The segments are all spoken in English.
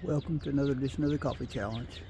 Welcome to another edition of the Coffee Challenge.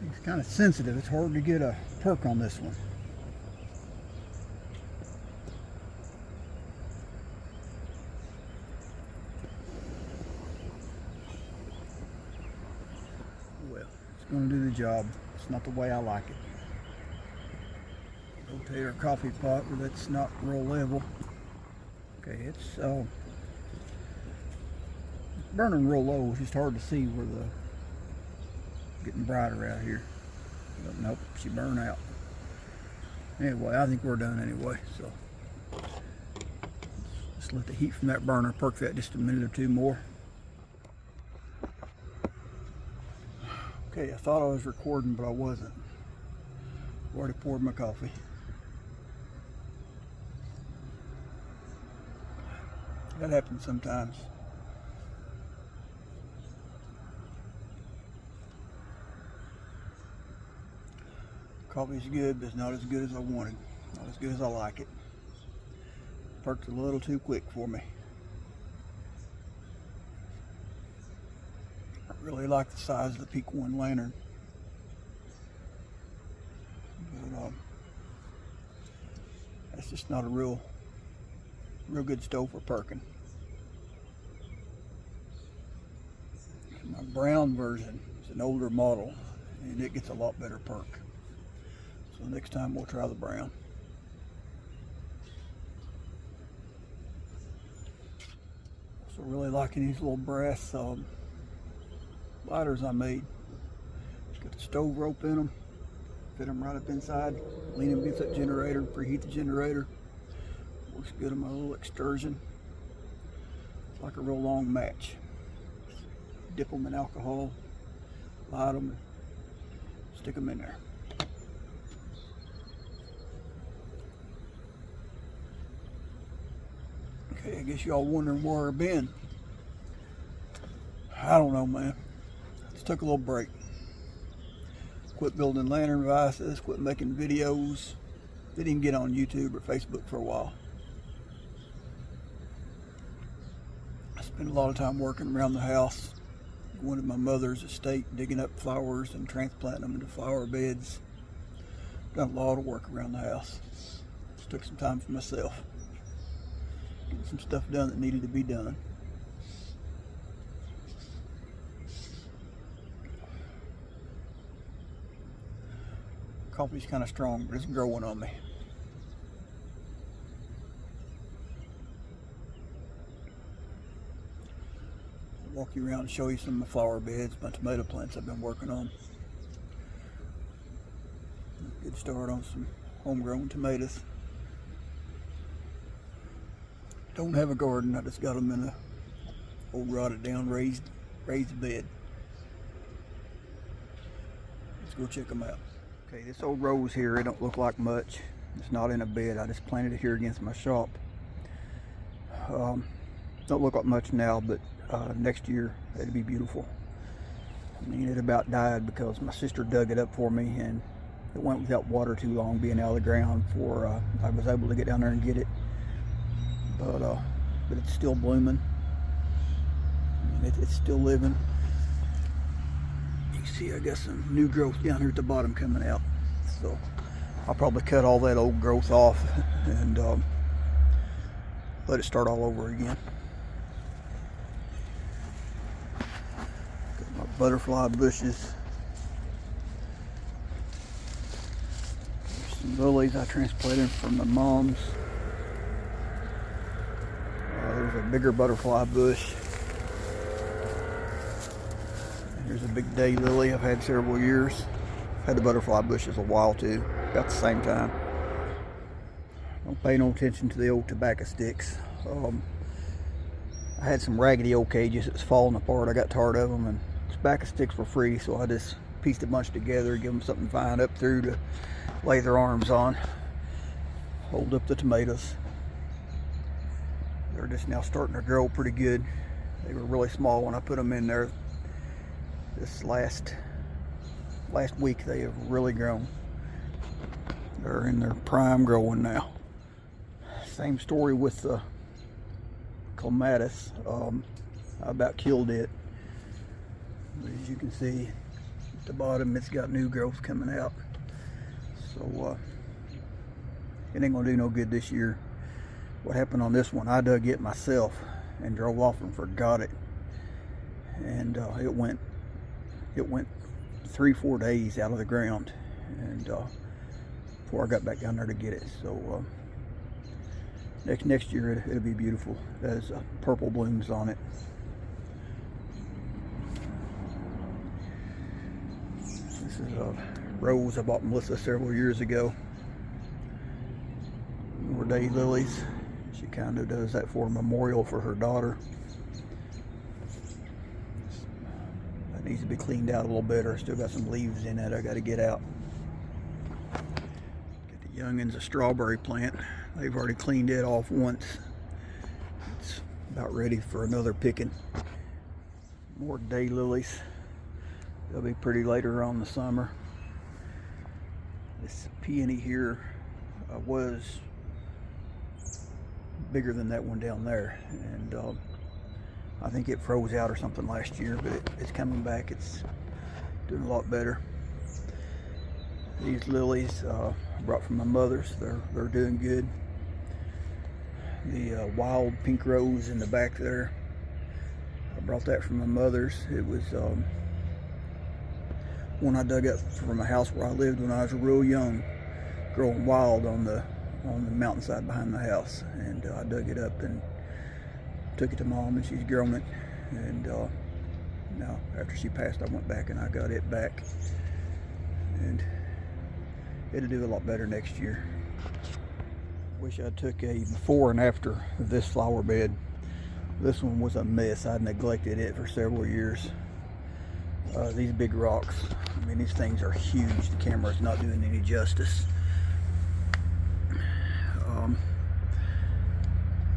It's kind of sensitive. It's hard to get a perk on this one. Well, it's going to do the job. It's not the way I like it. Rotate our coffee pot, but that's not real level. Okay, it's burning real low. It's just hard to see where the getting brighter out here. But nope, she burned out. Anyway, I think we're done anyway, so just let the heat from that burner perk that just a minute or two more. Okay, I thought I was recording, but I wasn't. I've already poured my coffee. That happens sometimes. Coffee's good, but it's not as good as I wanted. Not as good as I like it. Perked a little too quick for me. I really like the size of the Peak One lantern. But that's just not a real good stove for perking. My brown version is an older model, and it gets a lot better perk. So next time we'll try the brown. So really liking these little brass lighters I made. Got the stove rope in them. Fit them right up inside. Lean them against that generator. Preheat the generator. Works good on my little excursion. It's like a real long match. Dip them in alcohol. Light them. Stick them in there. Okay, I guess y'all wondering where I've been. I don't know, man. Just took a little break. Quit building lantern devices, quit making videos. Didn't even get on YouTube or Facebook for a while. Spent a lot of time working around the house, going to my mother's estate, digging up flowers and transplanting them into flower beds. Done a lot of work around the house. Just took some time for myself. Getting some stuff done that needed to be done. Coffee's kind of strong, but it's growing on me. I'll walk you around and show you some of my flower beds, my tomato plants I've been working on. Good start on some homegrown tomatoes. Don't have a garden, I just got them in a old rotted down raised bed. Let's go check them out. Okay, this old rose here, it don't look like much. It's not in a bed. I just planted it here against my shop. Don't look like much now, but next year it'll be beautiful. I mean, it about died because my sister dug it up for me, and it went without water too long, being out of the ground before I was able to get down there and get it. But it's still blooming. I mean, it's still living. You see, I got some new growth down here at the bottom coming out. So I'll probably cut all that old growth off and let it start all over again. Got my butterfly bushes. There's some lilies I transplanted from my mom's. There's a bigger butterfly bush. Here's a big daylily I've had several years. Had the butterfly bushes a while too, about the same time. Don't pay no attention to the old tobacco sticks. I had some raggedy old cages that was falling apart. I got tired of them, and tobacco sticks were free, so I just pieced a bunch together, give them something to find up through to lay their arms on. Hold up the tomatoes. They're just now starting to grow pretty good. They were really small when I put them in there. This last week they have really grown. They're in their prime growing now. Same story with the clematis. I about killed it. But as you can see at the bottom, it's got new growth coming out. So it ain't gonna do no good this year. What happened on this one, I dug it myself and drove off and forgot it. And it went 3-4 days out of the ground, and before I got back down there to get it. So next year it'll be beautiful. It has purple blooms on it. This is a rose I bought Melissa several years ago. More daylilies. She kind of does that for a memorial for her daughter. Needs to be cleaned out a little better. Still got some leaves in it I got to get out. Got the youngins of strawberry plant. They've already cleaned it off once. It's about ready for another picking. More daylilies. They'll be pretty later on in the summer. This peony here was bigger than that one down there, and I think it froze out or something last year, but it's coming back. It's doing a lot better. These lilies I brought from my mother's. They're doing good. The wild pink rose in the back there, I brought that from my mother's. It was one I dug up from a house where I lived when I was real young, growing wild on the mountainside behind the house, and I dug it up and took it to Mom, and she's grown it. And now after she passed, I went back and I got it back, and it'll do a lot better next year. Wish I took a before and after of this flower bed. This one was a mess. I neglected it for several years. These big rocks, I mean, these things are huge. The camera's not doing any justice.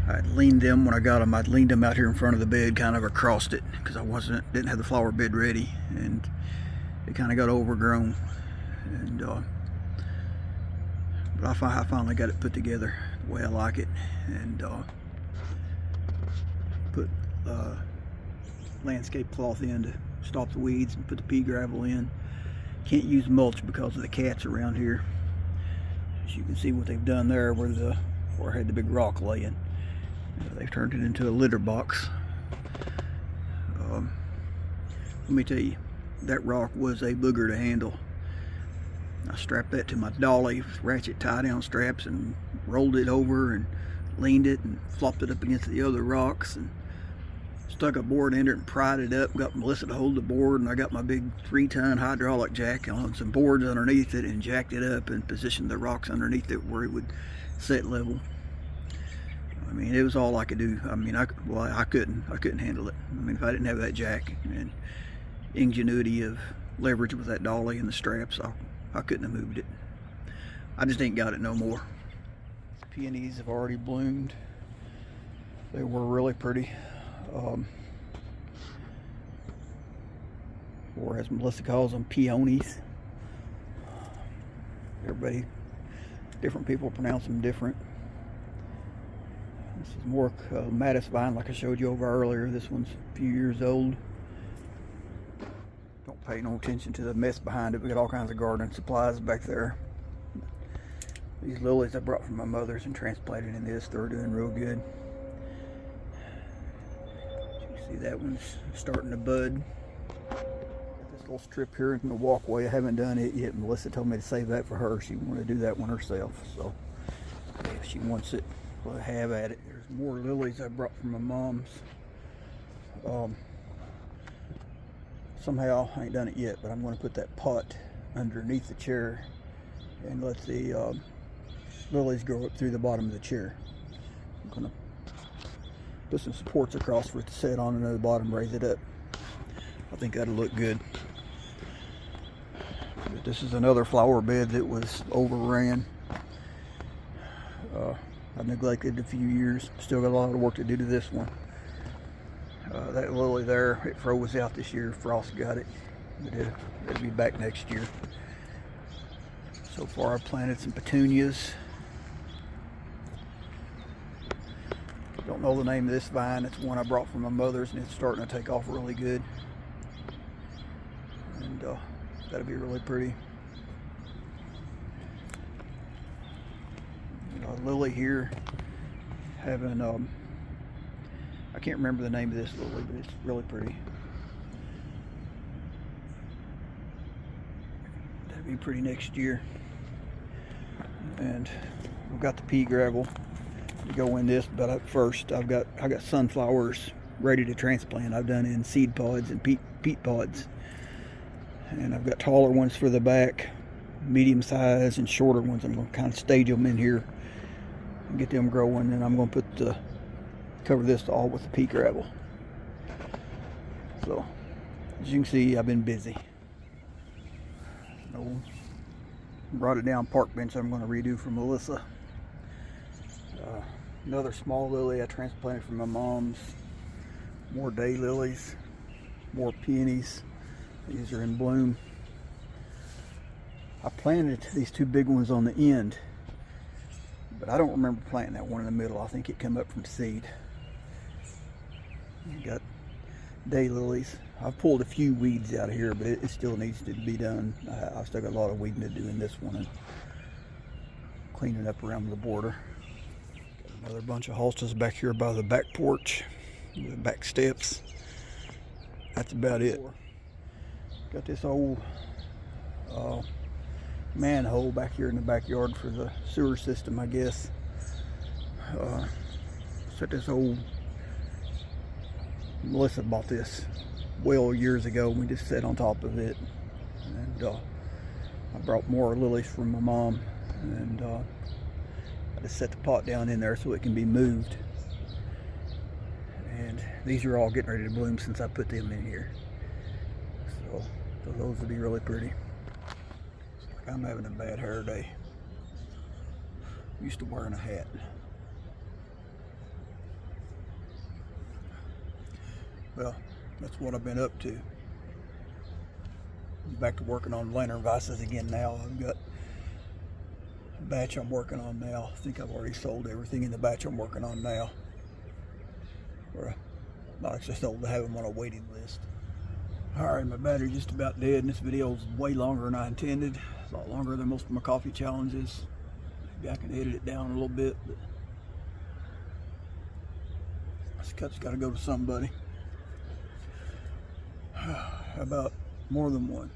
I'd leaned them when I got them. I'd leaned them out here in front of the bed, kind of across it, because I didn't have the flower bed ready, and it kind of got overgrown. And but I finally got it put together the way I like it, and put landscape cloth in to stop the weeds and put the pea gravel in. Can't use mulch because of the cats around here. As you can see what they've done there where I had the big rock laying. They've turned it into a litter box. Let me tell you, that rock was a booger to handle. I strapped that to my dolly with ratchet tie down straps and rolled it over and leaned it and flopped it up against the other rocks and stuck a board in it and pried it up. Got Melissa to hold the board, and I got my big 3-ton hydraulic jack on some boards underneath it and jacked it up and positioned the rocks underneath it where it would set level. I mean, it was all I could do. I mean, I couldn't handle it. I mean, if I didn't have that jack and ingenuity of leverage with that dolly and the straps, I couldn't have moved it. I just ain't got it no more. Peonies have already bloomed. They were really pretty. Or as Melissa calls them, peonies. Everybody, different people pronounce them different. This is more Mattis vine, like I showed you over earlier. This one's a few years old. Don't pay no attention to the mess behind it. We got all kinds of gardening supplies back there. These lilies I brought from my mother's and transplanted in this. They're doing real good. You see that one's starting to bud. Got this little strip here in the walkway. I haven't done it yet. Melissa told me to save that for her. She wanted to do that one herself. So if she wants it, we'll have at it. There's more lilies I brought from my mom's. Somehow, I ain't done it yet, but I'm going to put that pot underneath the chair and let the lilies grow up through the bottom of the chair. I'm going to put some supports across for it to set on and at the bottom, raise it up. I think that'll look good. But this is another flower bed that was overran. I neglected it a few years. Still got a lot of work to do to this one. That lily there, it froze out this year. Frost got it. But it'll be back next year. So far I've planted some petunias. Don't know the name of this vine. It's one I brought from my mother's, and it's starting to take off really good. And that'll be really pretty. Lily here having I can't remember the name of this lily, but it's really pretty. That'll be pretty next year. And we've got the pea gravel to go in this, but up first I got sunflowers ready to transplant. I've done in seed pods and peat pods, and I've got taller ones for the back, medium size, and shorter ones. I'm going to kind of stage them in here and get them growing, and I'm going to cover this all with the pea gravel. So as you can see, I've been busy. Brought it down park bench I'm going to redo for Melissa. Another small lily I transplanted from my mom's. More daylilies, more peonies. These are in bloom. I planted these two big ones on the end, but I don't remember planting that one in the middle. I think it came up from seed. You got daylilies. I've pulled a few weeds out of here, but it still needs to be done. I've still got a lot of weeding to do in this one and cleaning up around the border. Got another bunch of hostas back here by the back porch, the back steps. That's about it. Got this old manhole back here in the backyard for the sewer system, I guess. Set this old, Melissa bought this well years ago. We just sat on top of it, and I brought more lilies from my mom, and I just set the pot down in there so it can be moved. And these are all getting ready to bloom since I put them in here. So those will be really pretty. I'm having a bad hair day. Used to wearing a hat. Well, that's what I've been up to. Back to working on lantern vices again now. I've got a batch I'm working on now. I think I've already sold everything in the batch I'm working on now. For Not acceptable to have them on a waiting list. Alright, my battery's just about dead, and this video is way longer than I intended. It's a lot longer than most of my coffee challenges. Maybe I can edit it down a little bit, but this cut's got to go to somebody. How about more than one?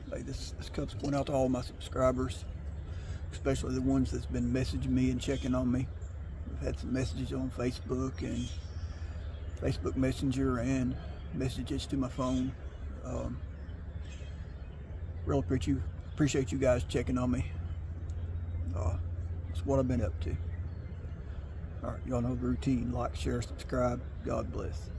Like this cut's went out to all my subscribers, especially the ones that's been messaging me and checking on me. I've had some messages on Facebook and Facebook Messenger and messages to my phone. Really appreciate you guys checking on me. That's what I've been up to. All right, y'all know the routine. Like, share, subscribe. God bless.